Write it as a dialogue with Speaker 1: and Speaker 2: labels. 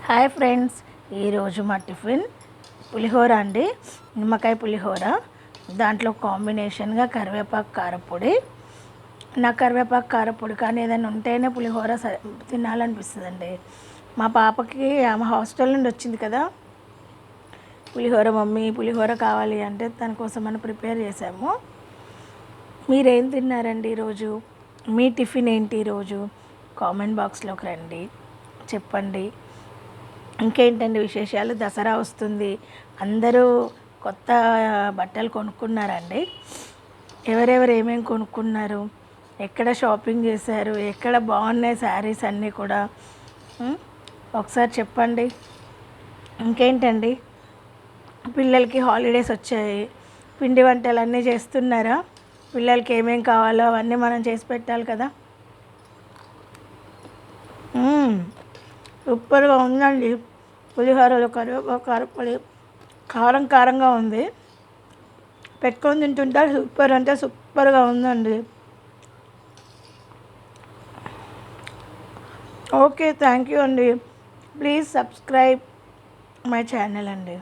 Speaker 1: Hi friends, ఈరోజు మా tiffin పులిహోర అండి. నిమ్మకాయ పులిహోర, దాంట్లో కాంబినేషన్గా కరివేపాకు కారపొడి. నాకు కరివేపాకు కారపొడి కానీ ఏదైనా ఉంటేనే పులిహోర తినాలనిపిస్తుందండి. మా పాపకి ఆమె హాస్టల్ నుండి వచ్చింది కదా, పులిహోర మమ్మీ పులిహోర కావాలి అంటే తన కోసం మనం ప్రిపేర్ చేసాము. మీరేం తిన్నారండి ఈరోజు? మీ టిఫిన్ ఏంటి ఈరోజు? కామెంట్ బాక్స్లోకి రండి, చెప్పండి. ఇంకేంటండి విశేషాలు? దసరా వస్తుంది, అందరూ కొత్త బట్టలు కొనుక్కున్నారండి. ఎవరెవరు ఏమేమి కొనుక్కున్నారు, ఎక్కడ షాపింగ్ చేశారు, ఎక్కడ బాగున్నాయి శారీస్ అన్నీ కూడా ఒకసారి చెప్పండి. ఇంకేంటండి, పిల్లలకి హాలిడేస్ వచ్చాయి, పిండి వంటలు అన్నీ చేస్తున్నారా? పిల్లలకి ఏమేమి కావాలో అవన్నీ మనం చేసి పెట్టాలి కదా. సూపర్గా ఉందండి పులిహోరలో కరివేపాకు కారపొడి. కారం కారంగా ఉంది, పెట్టుకొని తింటుంటే సూపర్ అంటే సూపర్గా ఉందండి. ఓకే, థ్యాంక్ యూ అండి. ప్లీజ్ సబ్స్క్రైబ్ మై ఛానల్ అండి.